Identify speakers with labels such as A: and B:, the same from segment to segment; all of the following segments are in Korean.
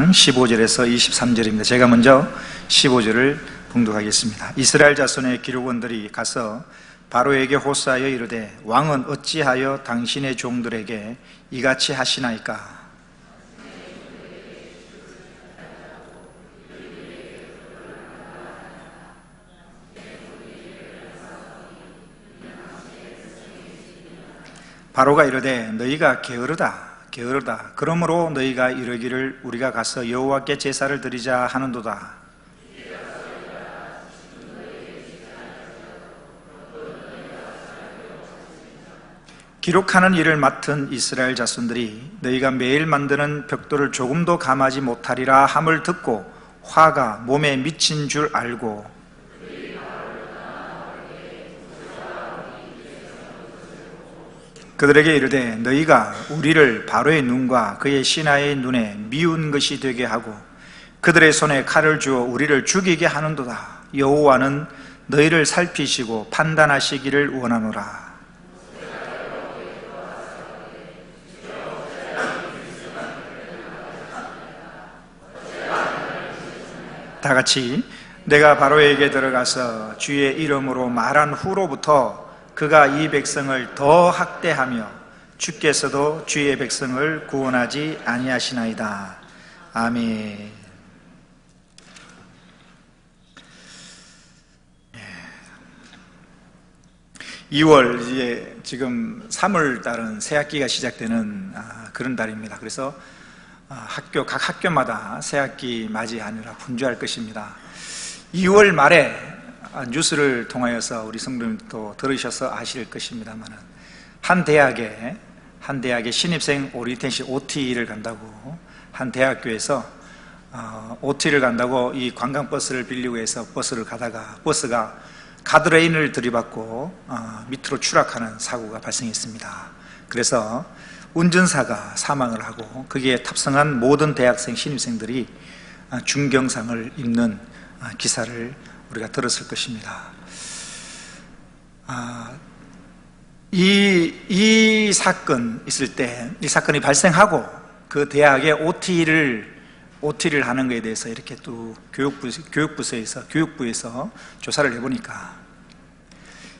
A: 16장 15절에서 23절입니다. 제가 먼저 15절을 봉독하겠습니다. 이스라엘 자손의 기록원들이 가서 바로에게 호소하여 이르되 왕은 어찌하여 당신의 종들에게 이같이 하시나이까? 바로가 이르되 너희가 게으르다 그러므로 너희가 이르기를 우리가 가서 여호와께 제사를 드리자 하는도다. 기록하는 일을 맡은 이스라엘 자손들이 너희가 매일 만드는 벽돌을 조금도 감하지 못하리라 함을 듣고 화가 몸에 미친 줄 알고 그들에게 이르되 너희가 우리를 바로의 눈과 그의 신하의 눈에 미운 것이 되게 하고 그들의 손에 칼을 주어 우리를 죽이게 하는도다. 여호와는 너희를 살피시고 판단하시기를 원하노라. 다 같이 내가 바로에게 들어가서 주의 이름으로 말한 후로부터 그가 이 백성을 더 학대하며 주께서도 주의 백성을 구원하지 아니하시나이다. 아멘. 2월 이제 지금 3월 달은 새학기가 시작되는 그런 달입니다. 그래서 각 학교마다 새학기 맞이하느라 분주할 것입니다. 2월 말에 뉴스를 통하여서 우리 성도님도 들으셔서 아실 것입니다만 한 대학에 신입생 오리엔테이션 OT를 간다고 한 대학교에서 OT를 간다고 이 관광버스를 빌리고 해서 버스를 가다가 버스가 가드레인을 들이받고 밑으로 추락하는 사고가 발생했습니다. 그래서 운전사가 사망을 하고 거기에 탑승한 모든 대학생 신입생들이 중경상을 입는 기사를 우리가 들었을 것입니다. 이 사건 있을 때, 이 사건이 발생하고 그 대학에 OT를 하는 것에 대해서 이렇게 또 교육부에서 조사를 해보니까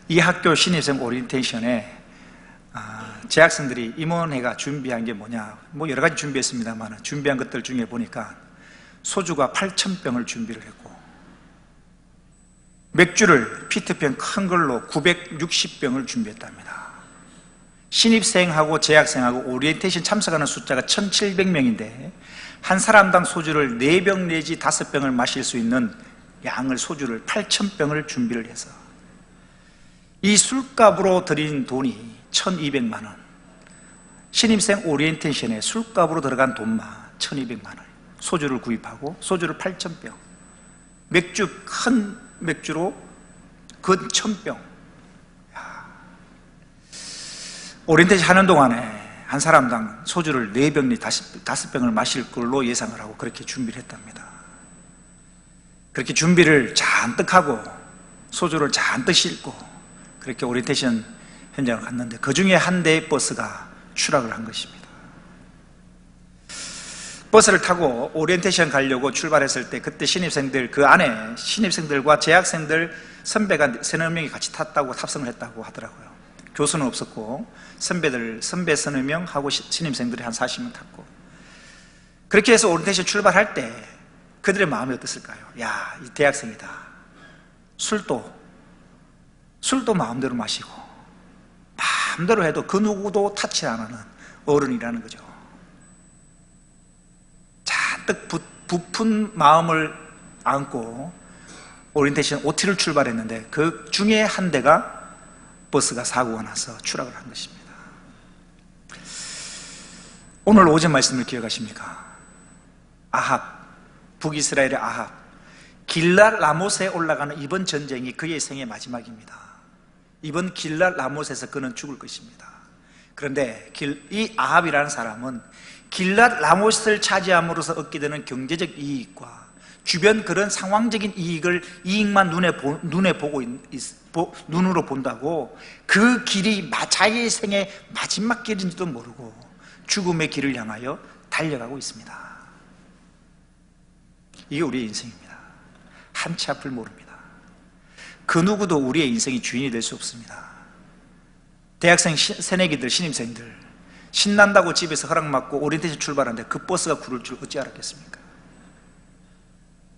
A: 이 학교 신입생 오리엔테이션에 재학생들이 임원회가 준비한 게 뭐냐, 뭐 여러 가지 준비했습니다만 준비한 것들 중에 보니까 소주가 8,000병을 준비를 했고 맥주를 피트병 큰 걸로 960병을 준비했답니다. 신입생하고 재학생하고 오리엔테이션 참석하는 숫자가 1,700명인데 한 사람당 소주를 4병 내지 5병을 마실 수 있는 양을 소주를 8,000병을 준비를 해서 이 술값으로 들인 돈이 1,200만 원, 신입생 오리엔테이션에 술값으로 들어간 돈만 1,200만 원, 소주를 구입하고 소주를 8,000병, 맥주 큰 맥주로 근 1,000병. 오리엔테이션 하는 동안에 한 사람당 소주를 4병 내 5병을 마실 걸로 예상을 하고 그렇게 준비를 했답니다. 그렇게 준비를 잔뜩 하고 소주를 잔뜩 싣고 그렇게 오리엔테이션 현장을 갔는데 그 중에 한 대의 버스가 추락을 한 것입니다. 버스를 타고 오리엔테이션 가려고 출발했을 때 그때 신입생들, 그 안에 신입생들과 재학생들 선배가 3-4명이 같이 탑승을 했다고 하더라고요. 교수는 없었고 선배 서너 명 하고 신입생들이 한 40명 탔고 그렇게 해서 오리엔테이션 출발할 때 그들의 마음이 어땠을까요? 야, 이 대학생이다. 술도 마음대로 마시고 마음대로 해도 그 누구도 타치 안 하는 어른이라는 거죠. 잔뜩 부푼 마음을 안고 오리엔테이션 OT를 출발했는데 그 중에 한 대가 버스가 사고가 나서 추락을 한 것입니다. 오늘 오전 말씀을 기억하십니까? 아합, 북이스라엘의 아합, 길랏 라못에 올라가는 이번 전쟁이 그의 생의 마지막입니다. 이번 길랏 라못에서 그는 죽을 것입니다. 그런데 이 아합이라는 사람은 길랏 라못을 차지함으로써 얻게 되는 경제적 이익과 주변 그런 상황적인 이익만 눈으로 본다고 그 길이 자기의 생의 마지막 길인지도 모르고 죽음의 길을 향하여 달려가고 있습니다. 이게 우리의 인생입니다. 한치 앞을 모릅니다. 그 누구도 우리의 인생이 주인이 될 수 없습니다. 대학생 새내기들, 신입생들 신난다고 집에서 허락받고 오리엔테이션 출발하는데 그 버스가 구를 줄 어찌 알았겠습니까?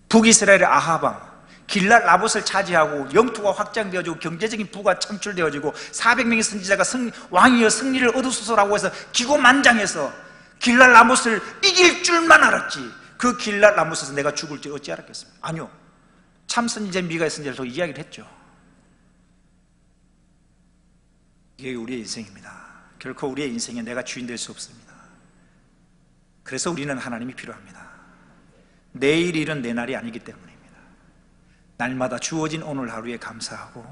A: 북이스라엘의 아하방 길랏 라봇을 차지하고 영토가 확장되어지고 경제적인 부가 창출되어지고 400명의 선지자가 왕이여 승리를 얻으소서라고 해서 기고만장해서 길랏 라못을 이길 줄만 알았지, 그 길랏 라못에서 내가 죽을 줄 어찌 알았겠습니까? 아니요. 참 선지자 미가의 선지자도 이야기를 했죠. 이게 우리의 인생입니다. 결코 우리의 인생에 내가 주인 될 수 없습니다. 그래서 우리는 하나님이 필요합니다. 내일 일은 내 날이 아니기 때문입니다. 날마다 주어진 오늘 하루에 감사하고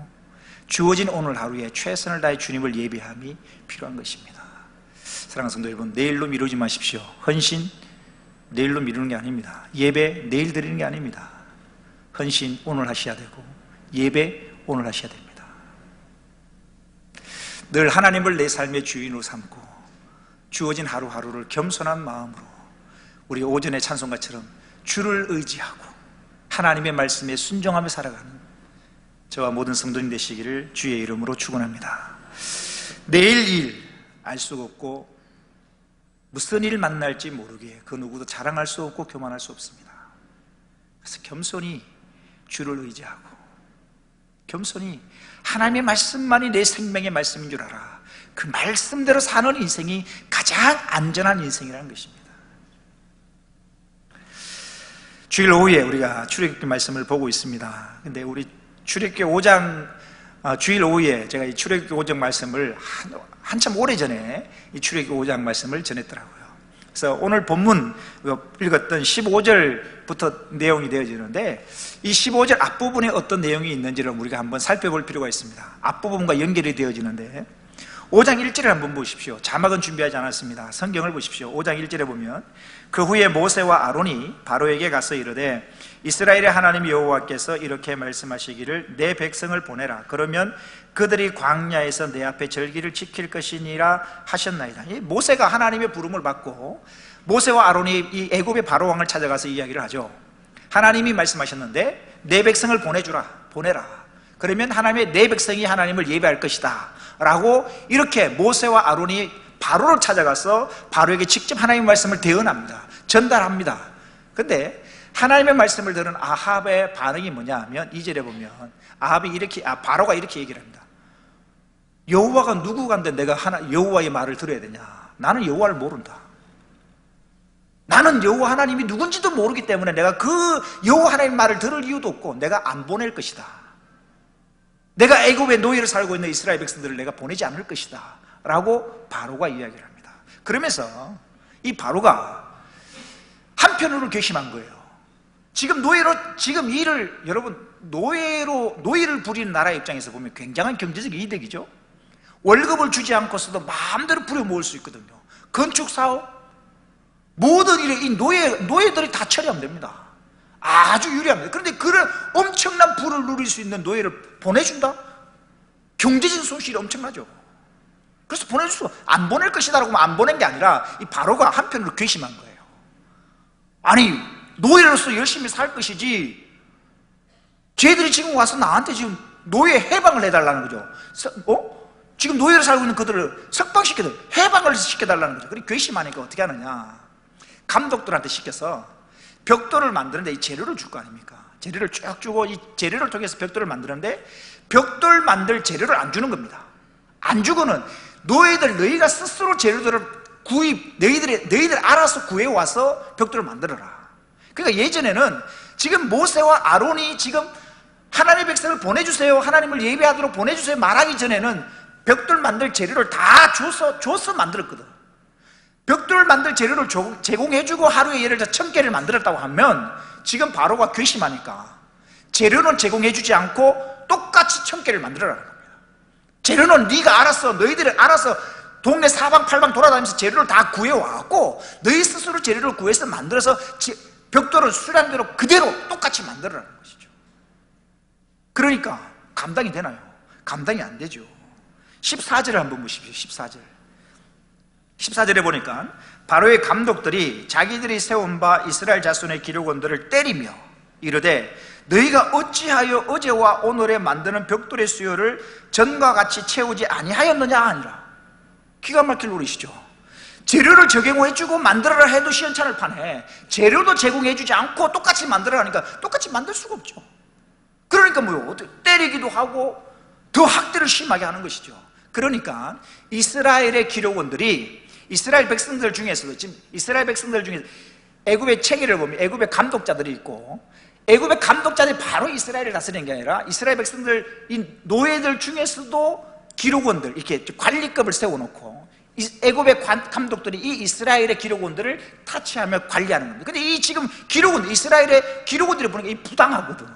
A: 주어진 오늘 하루에 최선을 다해 주님을 예배함이 필요한 것입니다. 사랑하는 성도 여러분, 내일로 미루지 마십시오. 헌신 내일로 미루는 게 아닙니다. 예배 내일 드리는 게 아닙니다. 헌신 오늘 하셔야 되고 예배 오늘 하셔야 됩니다. 늘 하나님을 내 삶의 주인으로 삼고 주어진 하루하루를 겸손한 마음으로 우리 오전의 찬송가처럼 주를 의지하고 하나님의 말씀에 순종하며 살아가는 저와 모든 성도님 되시기를 주의 이름으로 축원합니다. 내일 일 알 수가 없고 무슨 일 만날지 모르게 그 누구도 자랑할 수 없고 교만할 수 없습니다. 그래서 겸손히 주를 의지하고 겸손히 하나님의 말씀만이 내 생명의 말씀인 줄 알아. 그 말씀대로 사는 인생이 가장 안전한 인생이라는 것입니다. 주일 오후에 우리가 출애굽기 말씀을 보고 있습니다. 근데 우리 출애굽기 5장 주일 오후에 제가 이 출애굽기 5장 말씀을 한참 오래전에 이 출애굽기 5장 말씀을 전했더라고요. 그래서 오늘 본문 읽었던 15절부터 내용이 되어지는데 이 15절 앞부분에 어떤 내용이 있는지를 우리가 한번 살펴볼 필요가 있습니다. 앞부분과 연결이 되어지는데 5장 1절을 한번 보십시오. 자막은 준비하지 않았습니다. 성경을 보십시오. 5장 1절에 보면 그 후에 모세와 아론이 바로에게 가서 이르되 이스라엘의 하나님 여호와께서 이렇게 말씀하시기를 내 백성을 보내라. 그러면 그들이 광야에서 내 앞에 절기를 지킬 것이니라 하셨나이다. 모세가 하나님의 부름을 받고 모세와 아론이 이 애굽의 바로 왕을 찾아가서 이야기를 하죠. 하나님이 말씀하셨는데 내 백성을 보내라. 그러면 하나님의 내 백성이 하나님을 예배할 것이다 라고 이렇게 모세와 아론이 바로를 찾아가서 바로에게 직접 하나님의 말씀을 대언합니다. 전달합니다. 근데 하나님의 말씀을 들은 아합의 반응이 뭐냐 하면 2절에 보면 바로가 이렇게 얘기를 합니다. 여호와가 누구간데 내가 여호와의 말을 들어야 되냐? 나는 여호와를 모른다. 나는 여호와 하나님이 누군지도 모르기 때문에 내가 그 여호와 하나님의 말을 들을 이유도 없고 내가 안 보낼 것이다. 내가 애굽의 노예를 살고 있는 이스라엘 백성들을 내가 보내지 않을 것이다 라고 바로가 이야기를 합니다. 그러면서 이 바로가 한편으로 괘씸한 거예요. 여러분 노예를 부리는 나라 입장에서 보면 굉장한 경제적 이득이죠. 월급을 주지 않고서도 마음대로 부려모을 수 있거든요. 건축사업 모든 일에 이 노예들이 다 처리하면 됩니다. 아주 유리합니다. 그런데 그런 엄청난 부를 누릴 수 있는 노예를 보내준다? 경제적인 손실이 엄청나죠. 그래서 안 보낼 것이다 라고 하면 안 보낸 게 아니라 이 바로가 한편으로 괘씸한 거예요. 아니 노예로서 열심히 살 것이지 쟤들이 지금 와서 나한테 지금 노예 해방을 해달라는 거죠. 지금 노예로 살고 있는 그들을 해방을 시켜달라는 거죠. 그리고 괘씸하니까 어떻게 하느냐, 감독들한테 시켜서 벽돌을 만드는데 이 재료를 줄 거 아닙니까? 재료를 쭉 주고 이 재료를 통해서 벽돌을 만드는데 벽돌 만들 재료를 안 주는 겁니다. 안 주고는 너희가 스스로 재료들을 너희들 알아서 구해와서 벽돌을 만들어라. 그러니까 예전에는 지금 모세와 아론이 지금 하나님의 백성을 보내주세요, 하나님을 예배하도록 보내주세요 말하기 전에는 벽돌 만들 재료를 다 줘서 만들었거든. 벽돌 만들 재료를 제공해주고 하루에 예를 들어 1000개를 만들었다고 하면 지금 바로가 괘씸하니까 재료는 제공해주지 않고 똑같이 1000개를 만들어라는 겁니다. 재료는 너희들이 알아서 동네 사방팔방 돌아다니면서 재료를 다 구해와갖고 너희 스스로 재료를 구해서 만들어서 벽돌을 수량대로 그대로 똑같이 만들어라는 것이죠. 그러니까 감당이 되나요? 감당이 안 되죠. 14절을 한번 보십시오. 14절. 14절에 보니까 바로의 감독들이 자기들이 세운 바 이스라엘 자손의 기록원들을 때리며 이르되 너희가 어찌하여 어제와 오늘에 만드는 벽돌의 수요를 전과 같이 채우지 아니하였느냐 하니라. 기가 막힐 노릇이죠. 재료를 적용해주고 만들어라 해도 시원찮을 판에 재료도 제공해주지 않고 똑같이 만들어라 하니까 똑같이 만들 수가 없죠. 그러니까 뭐요? 때리기도 하고 더 학대를 심하게 하는 것이죠. 그러니까 이스라엘의 기록원들이 이스라엘 백성들 중에서도 지금 이스라엘 백성들 중에서 애굽의 체계를 보면 애굽의 감독자들이 있고 애굽의 감독자들이 바로 이스라엘을 다스리는 게 아니라 이스라엘 백성들 이 노예들 중에서도 기록원들 이렇게 관리급을 세워놓고 애굽의 감독들이 이 이스라엘의 기록원들을 타치하며 관리하는 겁니다. 근데 이 지금 기록원 이스라엘의 기록원들이 보니까 이 부당하거든.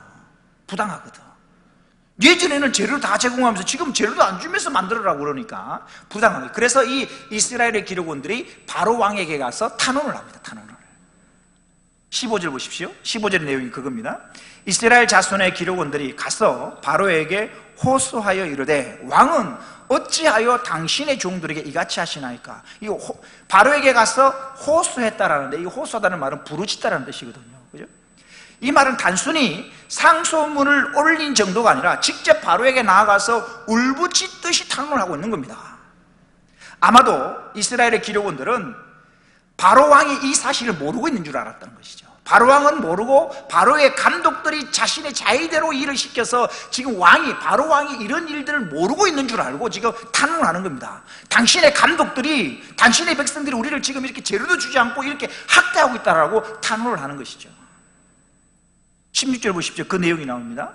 A: 예전에는 재료를 다 제공하면서 지금 재료도 안 주면서 만들어라고 그러니까 부당하게. 그래서 이 이스라엘의 기록원들이 바로 왕에게 가서 탄원을 합니다. 탄원을. 15절 보십시오. 15절의 내용이 그겁니다. 이스라엘 자손의 기록원들이 가서 바로에게 호소하여 이르되 왕은 어찌하여 당신의 종들에게 이같이 하시나이까. 이거 바로에게 가서 호소했다라는데 이 호소하다는 말은 부르짖다라는 뜻이거든요. 그죠? 이 말은 단순히 상소문을 올린 정도가 아니라 직접 바로에게 나아가서 울부짖듯이 탄원을 하고 있는 겁니다. 아마도 이스라엘의 기록원들은 바로 왕이 이 사실을 모르고 있는 줄 알았다는 것이죠. 바로 왕은 모르고 바로의 감독들이 자신의 자의대로 일을 시켜서 지금 바로 왕이 이런 일들을 모르고 있는 줄 알고 지금 탄원을 하는 겁니다. 당신의 감독들이, 당신의 백성들이 우리를 지금 이렇게 재료도 주지 않고 이렇게 학대하고 있다라고 탄원을 하는 것이죠. 16절 보십시오. 그 내용이 나옵니다.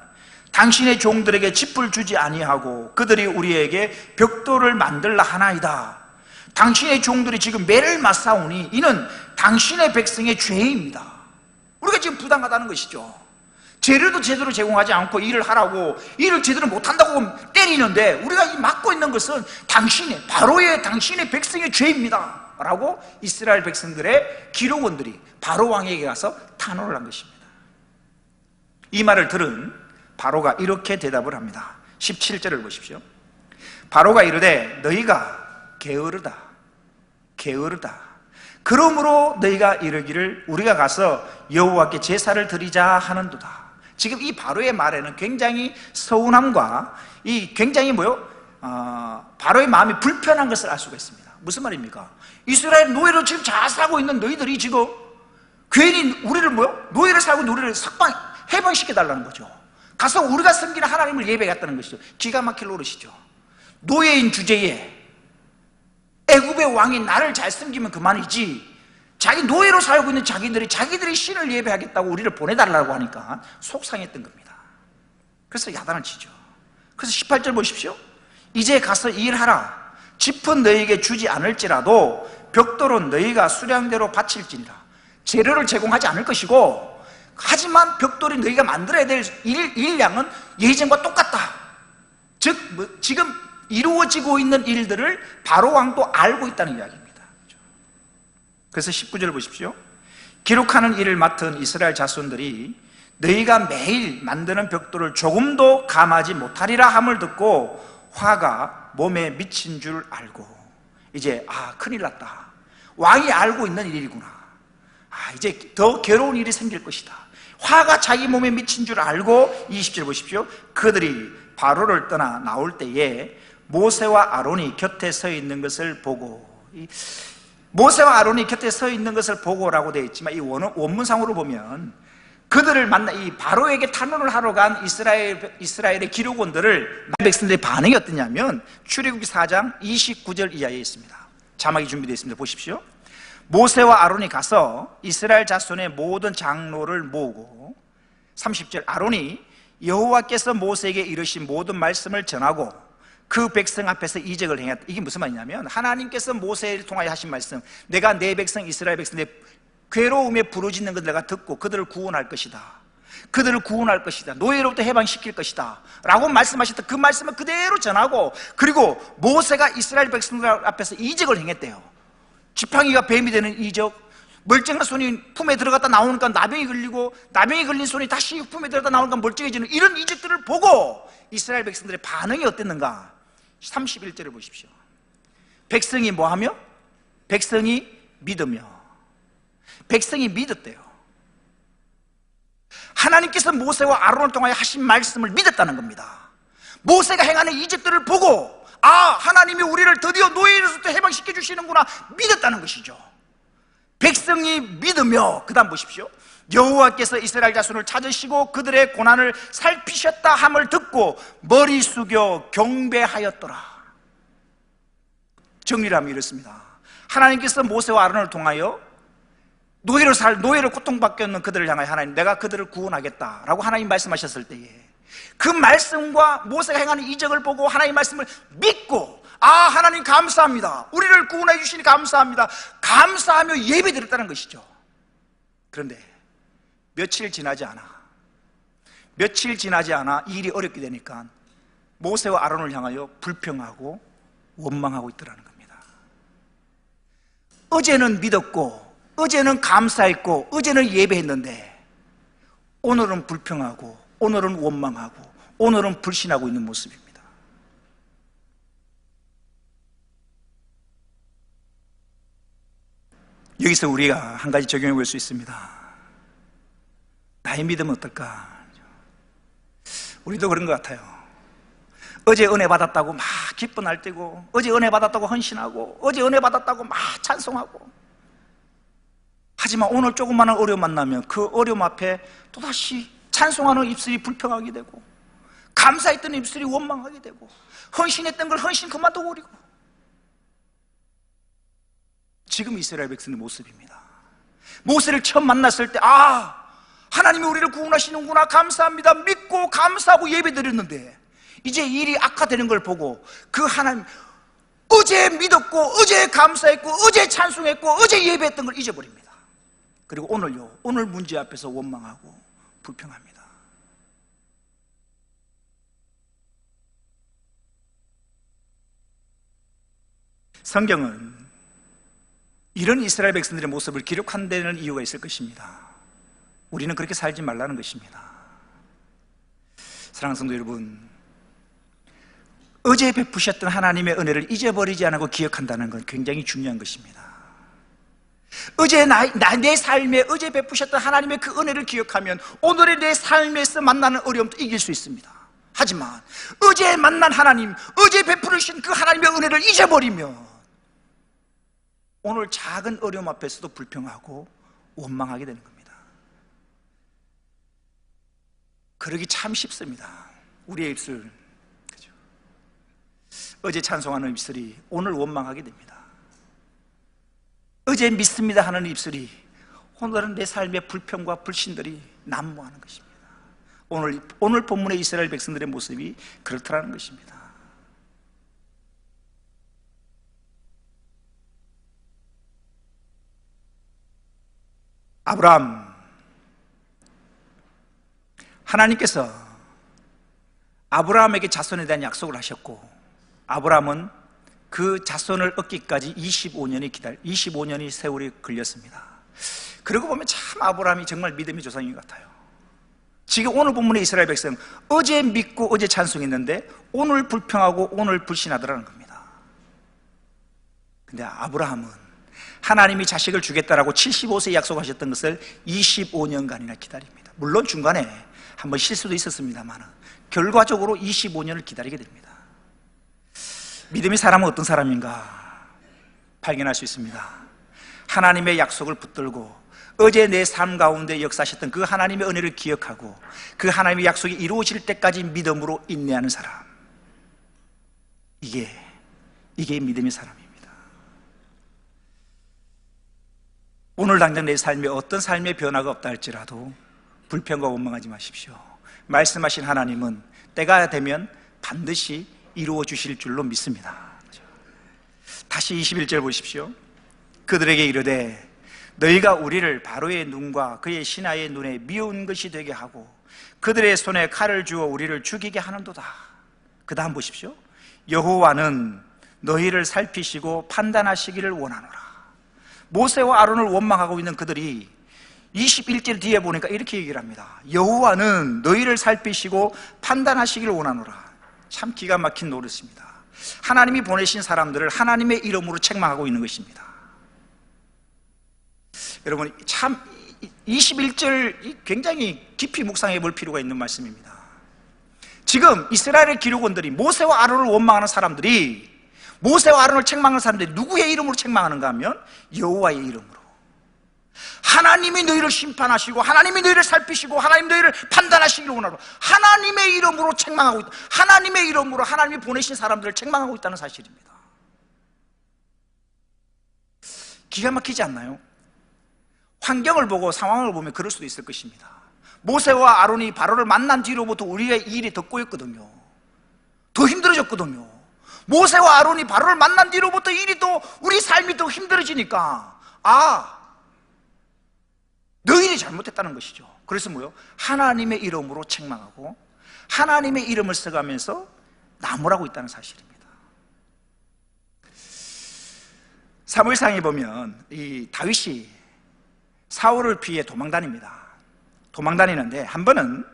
A: 당신의 종들에게 짚을 주지 아니하고 그들이 우리에게 벽돌을 만들라 하나이다. 당신의 종들이 지금 매를 맞사오니 이는 당신의 백성의 죄입니다. 우리가 지금 부당하다는 것이죠. 재료도 제대로 제공하지 않고 일을 하라고 일을 제대로 못한다고 때리는데 우리가 맡고 있는 것은 당신의 백성의 죄입니다 라고 이스라엘 백성들의 기록원들이 바로 왕에게 가서 탄원을 한 것입니다. 이 말을 들은 바로가 이렇게 대답을 합니다. 17절을 보십시오. 바로가 이르되 너희가 게으르다. 그러므로 너희가 이르기를 우리가 가서 여호와께 제사를 드리자 하는도다. 지금 이 바로의 말에는 굉장히 서운함과 이 굉장히 바로의 마음이 불편한 것을 알 수가 있습니다. 무슨 말입니까? 이스라엘 노예로 지금 잘 살고 있는 너희들이 지금 괜히 우리를 노예를 살고 있는 우리를 해방시켜달라는 거죠. 가서 우리가 섬기는 하나님을 예배하겠다는 것이죠. 기가 막힐 노릇이죠. 노예인 주제에 애굽의 왕이 나를 잘 섬기면 그만이지 자기 노예로 살고 있는 자기들이 신을 예배하겠다고 우리를 보내달라고 하니까 속상했던 겁니다. 그래서 야단을 치죠. 그래서 18절 보십시오. 이제 가서 일하라. 짚은 너희에게 주지 않을지라도 벽돌은 너희가 수량대로 바칠지니라. 재료를 제공하지 않을 것이고 하지만 벽돌이 너희가 만들어야 될 일량은 예전과 똑같다. 즉 지금 이루어지고 있는 일들을 바로 왕도 알고 있다는 이야기입니다. 그래서 19절을 보십시오. 기록하는 일을 맡은 이스라엘 자손들이 너희가 매일 만드는 벽돌을 조금도 감하지 못하리라 함을 듣고 화가 몸에 미친 줄 알고 이제 큰일 났다. 왕이 알고 있는 일이구나. 이제 더 괴로운 일이 생길 것이다. 화가 자기 몸에 미친 줄 알고 20절 보십시오. 그들이 바로를 떠나 나올 때에 모세와 아론이 곁에 서 있는 것을 보고, 모세와 아론이 곁에 서 있는 것을 보고라고 되어 있지만 이 원문상으로 보면 그들을 만나 이 바로에게 탄원을 하러 간 이스라엘의 기록원들을 백성들의 반응이 어떠냐면 출애굽기 4장 29절 이하에 있습니다. 자막이 준비되어 있습니다. 보십시오. 모세와 아론이 가서 이스라엘 자손의 모든 장로를 모으고 30절 아론이 여호와께서 모세에게 이르신 모든 말씀을 전하고 그 백성 앞에서 이적을 행했다. 이게 무슨 말이냐면 하나님께서 모세를 통하여 하신 말씀, 내가 내 백성 이스라엘 백성의 괴로움에 부르짖는 것을 내가 듣고 그들을 구원할 것이다. 그들을 구원할 것이다. 노예로부터 해방시킬 것이다 라고 말씀하셨던 그 말씀을 그대로 전하고, 그리고 모세가 이스라엘 백성들 앞에서 이적을 행했대요. 지팡이가 뱀이 되는 이적, 멀쩡한 손이 품에 들어갔다 나오니까 나병이 걸리고 나병이 걸린 손이 다시 품에 들어갔다 나오니까 멀쩡해지는 이런 이적들을 보고 이스라엘 백성들의 반응이 어땠는가? 31절을 보십시오. 백성이 뭐하며? 백성이 믿으며, 백성이 믿었대요. 하나님께서 모세와 아론을 통하여 하신 말씀을 믿었다는 겁니다. 모세가 행하는 이적들을 보고 하나님이 우리를 드디어 노예로부터 해방시켜 주시는구나 믿었다는 것이죠. 백성이 믿으며, 그 다음 보십시오. 여호와께서 이스라엘 자손을 찾으시고 그들의 고난을 살피셨다 함을 듣고 머리 숙여 경배하였더라. 정리를 하면 이렇습니다. 하나님께서 모세와 아론을 통하여 노예로 고통받게 하는 그들을 향하여 하나님, 내가 그들을 구원하겠다라고 하나님 말씀하셨을 때에 그 말씀과 모세가 행하는 이적을 보고 하나님 말씀을 믿고, 하나님 감사합니다, 우리를 구원해 주시니 감사합니다, 감사하며 예배드렸다는 것이죠. 그런데 며칠 지나지 않아 일이 어렵게 되니까 모세와 아론을 향하여 불평하고 원망하고 있더라는 겁니다. 어제는 믿었고, 어제는 감사했고, 어제는 예배했는데 오늘은 불평하고, 오늘은 원망하고, 오늘은 불신하고 있는 모습입니다. 여기서 우리가 한 가지 적용해 볼 수 있습니다. 나의 믿음은 어떨까? 우리도 그런 것 같아요. 어제 은혜 받았다고 막 기뻐 날뛰고, 어제 은혜 받았다고 헌신하고, 어제 은혜 받았다고 막 찬송하고, 하지만 오늘 조그마한 어려움 만나면 그 어려움 앞에 또다시 찬송하는 입술이 불평하게 되고, 감사했던 입술이 원망하게 되고, 헌신했던 걸 헌신 그만두고 버리고. 지금 이스라엘 백성의 모습입니다. 모세를 처음 만났을 때 하나님이 우리를 구원하시는구나 감사합니다 믿고 감사하고 예배드렸는데, 이제 일이 악화되는 걸 보고 그 하나님, 어제 믿었고, 어제 감사했고, 어제 찬송했고, 어제 예배했던 걸 잊어버립니다. 그리고 오늘 문제 앞에서 원망하고 불평합니다. 성경은 이런 이스라엘 백성들의 모습을 기록한 데는 이유가 있을 것입니다. 우리는 그렇게 살지 말라는 것입니다. 사랑하는 성도 여러분, 어제 베푸셨던 하나님의 은혜를 잊어버리지 않고 기억한다는 건 굉장히 중요한 것입니다. 어제 내 삶에 어제 베푸셨던 하나님의 그 은혜를 기억하면 오늘의 내 삶에서 만나는 어려움도 이길 수 있습니다. 하지만 어제 만난 하나님, 어제 베푸신 그 하나님의 은혜를 잊어버리면 오늘 작은 어려움 앞에서도 불평하고 원망하게 되는 겁니다. 그러기 참 쉽습니다. 우리의 입술, 그죠? 어제 찬송하는 입술이 오늘 원망하게 됩니다. 어제 믿습니다 하는 입술이 오늘은 내 삶의 불평과 불신들이 난무하는 것입니다. 오늘 본문의 이스라엘 백성들의 모습이 그렇다는 것입니다. 아브라함, 하나님께서 아브라함에게 자손에 대한 약속을 하셨고, 아브라함은 그 자손을 얻기까지 25년이 세월이 걸렸습니다. 그러고 보면 참 아브라함이 정말 믿음의 조상인 것 같아요. 지금 오늘 본문의 이스라엘 백성, 어제 믿고 어제 찬송했는데 오늘 불평하고 오늘 불신하더라는 겁니다. 근데 아브라함은 하나님이 자식을 주겠다라고 75세에 약속하셨던 것을 25년간이나 기다립니다. 물론 중간에 한번 실수도 있었습니다만 결과적으로 25년을 기다리게 됩니다. 믿음의 사람은 어떤 사람인가 발견할 수 있습니다. 하나님의 약속을 붙들고 어제 내 삶 가운데 역사하셨던 그 하나님의 은혜를 기억하고 그 하나님의 약속이 이루어질 때까지 믿음으로 인내하는 사람, 이게 믿음의 사람입니다. 오늘 당장 내 삶에 어떤 삶의 변화가 없다 할지라도 불평과 원망하지 마십시오. 말씀하신 하나님은 때가 되면 반드시 이루어 주실 줄로 믿습니다. 다시 21절 보십시오. 그들에게 이르되 너희가 우리를 바로의 눈과 그의 신하의 눈에 미운 것이 되게 하고 그들의 손에 칼을 주어 우리를 죽이게 하는도다. 그 다음 보십시오. 여호와는 너희를 살피시고 판단하시기를 원하노라. 모세와 아론을 원망하고 있는 그들이 21절 뒤에 보니까 이렇게 얘기를 합니다. 여호와는 너희를 살피시고 판단하시기를 원하노라. 참 기가 막힌 노릇입니다. 하나님이 보내신 사람들을 하나님의 이름으로 책망하고 있는 것입니다. 여러분 참 21절 굉장히 깊이 묵상해 볼 필요가 있는 말씀입니다. 지금 이스라엘의 기록원들이 모세와 아론을 원망하는 사람들이, 모세와 아론을 책망하는 사람들이 누구의 이름으로 책망하는가 하면 여호와의 이름으로. 하나님이 너희를 심판하시고 하나님이 너희를 살피시고 하나님 너희를 판단하시기를 원하고 하나님의 이름으로 책망하고 있다. 하나님의 이름으로 하나님이 보내신 사람들을 책망하고 있다는 사실입니다. 기가 막히지 않나요? 환경을 보고 상황을 보면 그럴 수도 있을 것입니다. 모세와 아론이 바로를 만난 뒤로부터 우리의 일이 더 꼬였거든요. 더 힘들어졌거든요. 모세와 아론이 바로를 만난 뒤로부터 일이 더, 우리 삶이 더 힘들어지니까 너희들이 잘못했다는 것이죠. 그래서 뭐요? 하나님의 이름으로 책망하고 하나님의 이름을 써가면서 나무라고 있다는 사실입니다. 사무엘상에 보면 이 다윗이 사울을 피해 도망다니는데 한 번은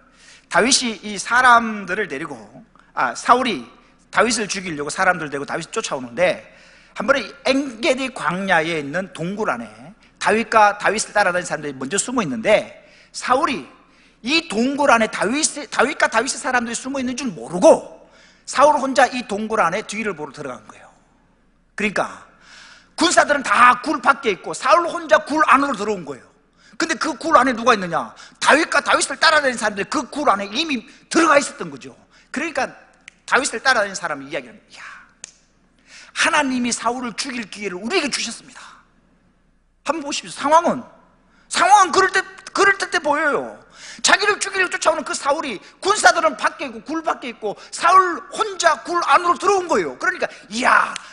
A: 다윗이 이 사람들을 데리고 사울이 다윗을 죽이려고 사람들 데리고 다윗을 쫓아오는데 한 번에 엔게디 광야에 있는 동굴 안에 다윗과 다윗을 따라다니는 사람들이 먼저 숨어 있는데 사울이 이 동굴 안에 다윗과 다윗의 사람들이 숨어 있는 줄 모르고 사울 혼자 이 동굴 안에 뒤를 보러 들어간 거예요. 그러니까 군사들은 다 굴 밖에 있고 사울 혼자 굴 안으로 들어온 거예요. 근데 그 굴 안에 누가 있느냐? 다윗과 다윗을 따라다니는 사람들이 그 굴 안에 이미 들어가 있었던 거죠. 그러니까 다윗을 따라다니는 사람이 이야기합니다. 하나님이 사울을 죽일 기회를 우리에게 주셨습니다. 한번 보십시오. 상황은 그럴듯해 보여요. 자기를 죽이려고 쫓아오는 그 사울이, 군사들은 밖에 있고 굴 밖에 있고 사울 혼자 굴 안으로 들어온 거예요. 그러니까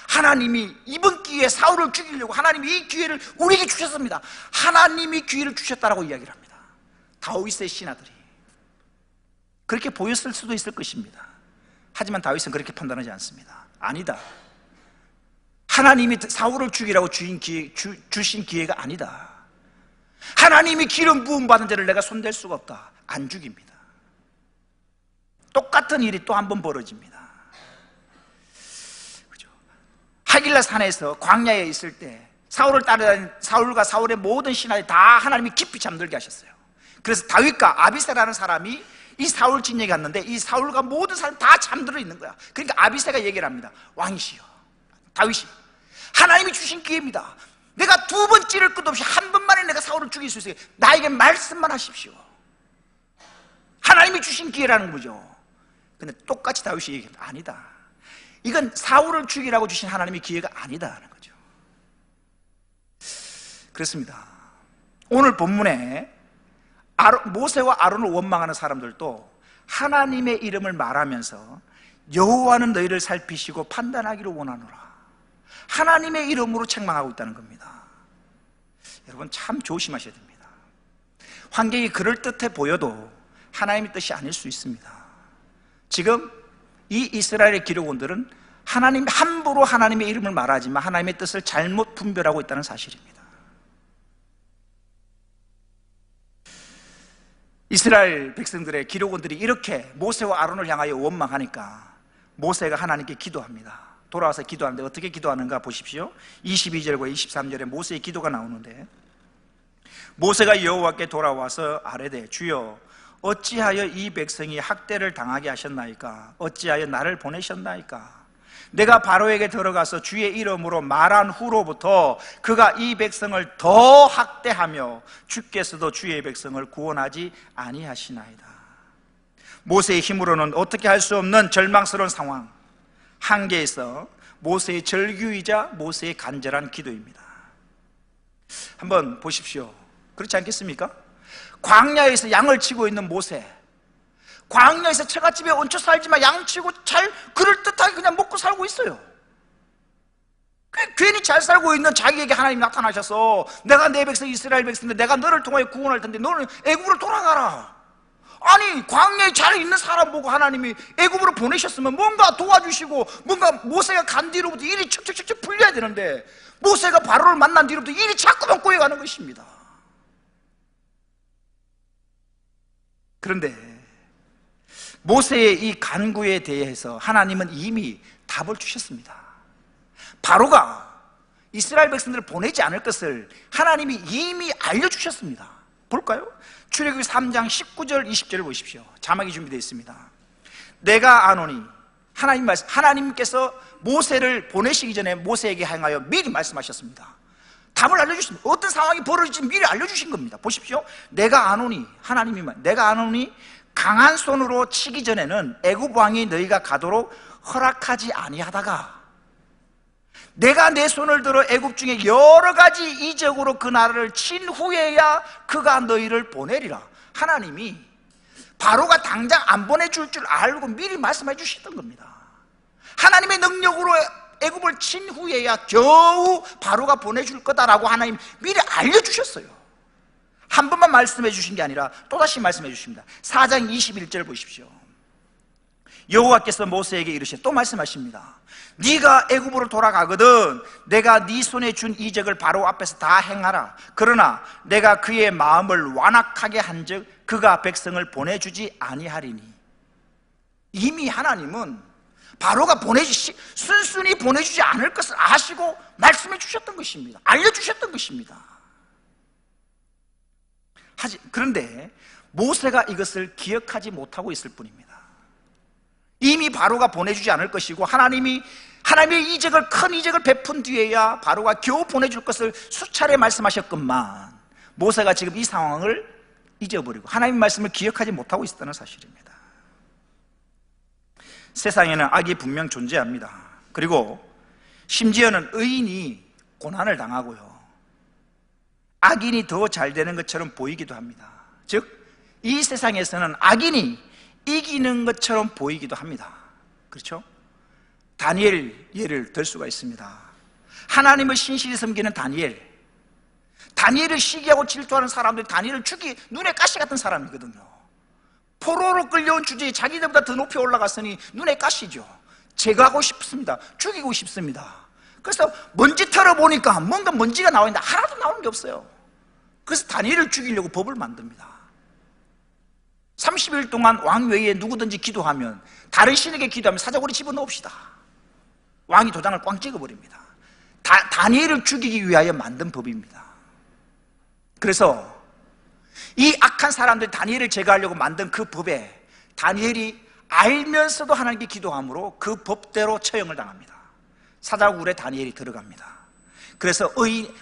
A: 하나님이 이번 기회에 사울을 죽이려고 하나님이 이 기회를 우리에게 주셨습니다. 하나님이 기회를 주셨다라고 이야기를 합니다. 다윗의 신하들이 그렇게 보였을 수도 있을 것입니다. 하지만 다윗은 그렇게 판단하지 않습니다. 아니다. 하나님이 사울을 죽이라고 주신 기회가 아니다. 하나님이 기름 부음 받은 자를 내가 손댈 수가 없다. 안 죽입니다. 똑같은 일이 또 한 번 벌어집니다. 그죠? 하길라 산에서 광야에 있을 때 사울을 따라다닌 사울과 사울의 모든 신하들이 다 하나님이 깊이 잠들게 하셨어요. 그래서 다윗과 아비새라는 사람이 이 사울 진영에 갔는데 이 사울과 모든 사람이 다 잠들어 있는 거야. 그러니까 아비새가 얘기를 합니다. 왕이시여, 다윗이 하나님이 주신 기회입니다. 내가 두 번 찌를 것 없이 한 번만에 내가 사울을 죽일 수 있어요. 나에게 말씀만 하십시오. 하나님이 주신 기회라는 거죠. 근데 똑같이 다윗이 얘기합니다. 아니다. 이건 사울을 죽이라고 주신 하나님의 기회가 아니다 하는 거죠. 그렇습니다. 오늘 본문에 모세와 아론을 원망하는 사람들도 하나님의 이름을 말하면서 여호와는 너희를 살피시고 판단하기를 원하노라, 하나님의 이름으로 책망하고 있다는 겁니다. 여러분 참 조심하셔야 됩니다. 환경이 그럴듯해 보여도 하나님의 뜻이 아닐 수 있습니다. 지금 이 이스라엘의 기록원들은 함부로 하나님의 이름을 말하지만 하나님의 뜻을 잘못 분별하고 있다는 사실입니다. 이스라엘 백성들의 기록원들이 이렇게 모세와 아론을 향하여 원망하니까 모세가 하나님께 기도합니다. 돌아와서 기도하는데 어떻게 기도하는가 보십시오. 22절과 23절에 모세의 기도가 나오는데, 모세가 여호와께 돌아와서 아뢰되 주여 어찌하여 이 백성이 학대를 당하게 하셨나이까? 어찌하여 나를 보내셨나이까? 내가 바로에게 들어가서 주의 이름으로 말한 후로부터 그가 이 백성을 더 학대하며 주께서도 주의 백성을 구원하지 아니하시나이다. 모세의 힘으로는 어떻게 할 수 없는 절망스러운 상황, 한계에서 모세의 절규이자 모세의 간절한 기도입니다. 한번 보십시오. 그렇지 않겠습니까? 광야에서 양을 치고 있는 모세, 광야에서 처갓집에 얹혀 살지만 양치고 잘 그럴듯하게 그냥 먹고 살고 있어요. 괜히 잘 살고 있는 자기에게 하나님이 나타나셔서 내가 내 백성 이스라엘 백성인데 내가 너를 통하여 구원할 텐데 너는 애굽으로 돌아가라. 아니 광야에 잘 있는 사람 보고 하나님이 애굽으로 보내셨으면 뭔가 도와주시고 뭔가 모세가 간 뒤로부터 일이 척척척척 풀려야 되는데 모세가 바로를 만난 뒤로부터 일이 자꾸만 꼬여가는 것입니다. 그런데 모세의 이 간구에 대해서 하나님은 이미 답을 주셨습니다. 바로가 이스라엘 백성들을 보내지 않을 것을 하나님이 이미 알려주셨습니다. 볼까요? 출애굽기 3장 19절 20절을 보십시오. 자막이 준비되어 있습니다. 내가 아노니, 하나님께서 모세를 보내시기 전에 모세에게 행하여 미리 말씀하셨습니다. 답을 알려주십니다. 어떤 상황이 벌어질지 미리 알려주신 겁니다. 보십시오. 내가 아노니, 내가 아노니 강한 손으로 치기 전에는 애굽 왕이 너희가 가도록 허락하지 아니하다가 내가 내 손을 들어 애굽 중에 여러 가지 이적으로 그 나라를 친 후에야 그가 너희를 보내리라. 하나님이 바로가 당장 안 보내줄 줄 알고 미리 말씀해 주셨던 겁니다. 하나님의 능력으로 애굽을 친 후에야 겨우 바로가 보내줄 거다라고 하나님 미리 알려주셨어요. 한 번만 말씀해 주신 게 아니라 또다시 말씀해 주십니다. 4장 21절 보십시오. 여호와께서 모세에게 이르시되 또 말씀하십니다. 네가 애굽으로 돌아가거든 내가 네 손에 준 이적을 바로 앞에서 다 행하라. 그러나 내가 그의 마음을 완악하게 한즉 그가 백성을 보내주지 아니하리니. 이미 하나님은 바로가 순순히 보내주지 않을 것을 아시고 말씀해 주셨던 것입니다. 알려주셨던 것입니다. 그런데 모세가 이것을 기억하지 못하고 있을 뿐입니다. 이미 바로가 보내주지 않을 것이고 하나님의 큰 이적을 베푼 뒤에야 바로가 겨우 보내줄 것을 수차례 말씀하셨건만 모세가 지금 이 상황을 잊어버리고 하나님의 말씀을 기억하지 못하고 있었다는 사실입니다. 세상에는 악이 분명 존재합니다. 그리고 심지어는 의인이 고난을 당하고요, 악인이 더 잘 되는 것처럼 보이기도 합니다. 즉 이 세상에서는 악인이 이기는 것처럼 보이기도 합니다. 그렇죠? 다니엘 예를 들 수가 있습니다. 하나님을 신실히 섬기는 다니엘을 시기하고 질투하는 사람들이 다니엘을 눈에 가시 같은 사람이거든요. 포로로 끌려온 주제에 자기들보다 더 높이 올라갔으니 눈에 가시죠. 제거하고 싶습니다. 죽이고 싶습니다. 그래서 먼지 털어보니까 뭔가 먼지가 나오는데 하나도 나오는 게 없어요. 그래서 다니엘을 죽이려고 법을 만듭니다. 30일 동안 왕 외에 누구든지 기도하면, 다른 신에게 기도하면 사자고리 집어넣읍시다. 왕이 도장을 꽝 찍어버립니다. 다니엘을 죽이기 위하여 만든 법입니다. 그래서 이 악한 사람들이 다니엘을 제거하려고 만든 그 법에 다니엘이 알면서도 하나님께 기도함으로 그 법대로 처형을 당합니다. 사자굴에 다니엘이 들어갑니다. 그래서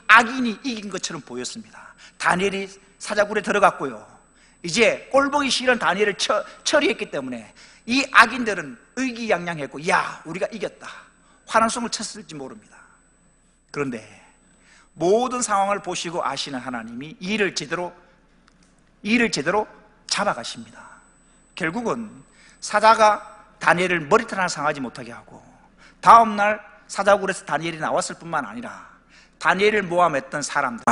A: 악인이 이긴 것처럼 보였습니다. 다니엘이 사자굴에 들어갔고요, 이제 꼴보기 싫은 다니엘을 처리했기 때문에 이 악인들은 의기양양했고, 야, 우리가 이겼다, 환호성을 쳤을지 모릅니다. 그런데 모든 상황을 보시고 아시는 하나님이 일을 제대로 잡아가십니다. 결국은 사자가 다니엘을 머리털 하나 상하지 못하게 하고, 다음날 사자굴에서 다니엘이 나왔을 뿐만 아니라 다니엘을 모함했던 사람들,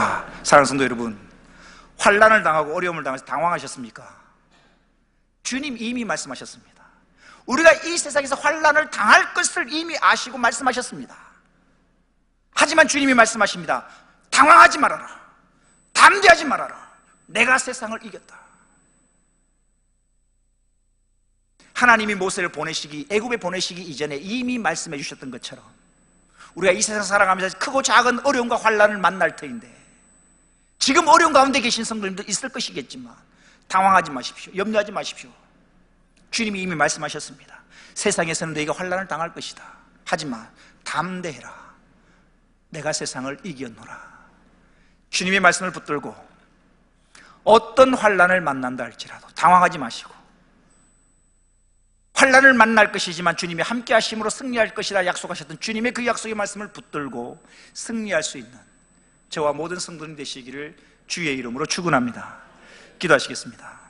A: 사랑하는 성도 여러분, 환난을 당하고 어려움을 당해서 당황하셨습니까? 주님 이미 말씀하셨습니다. 우리가 이 세상에서 환난을 당할 것을 이미 아시고 말씀하셨습니다. 하지만 주님이 말씀하십니다. 당황하지 말아라, 담대하지 말아라, 내가 세상을 이겼다. 하나님이 모세를 애굽에 보내시기 이전에 이미 말씀해 주셨던 것처럼 우리가 이 세상 살아가면서 크고 작은 어려움과 환난을 만날 터인데, 지금 어려운 가운데 계신 성도님도 있을 것이겠지만 당황하지 마십시오. 염려하지 마십시오. 주님이 이미 말씀하셨습니다. 세상에서는 너희가 환난을 당할 것이다. 하지만 담대해라, 내가 세상을 이겼노라. 주님의 말씀을 붙들고 어떤 환난을 만난다 할지라도 당황하지 마시고, 환난을 만날 것이지만 주님이 함께 하심으로 승리할 것이라 약속하셨던 주님의 그 약속의 말씀을 붙들고 승리할 수 있는 저와 모든 성도님 되시기를 주의 이름으로 축원합니다. 기도하시겠습니다.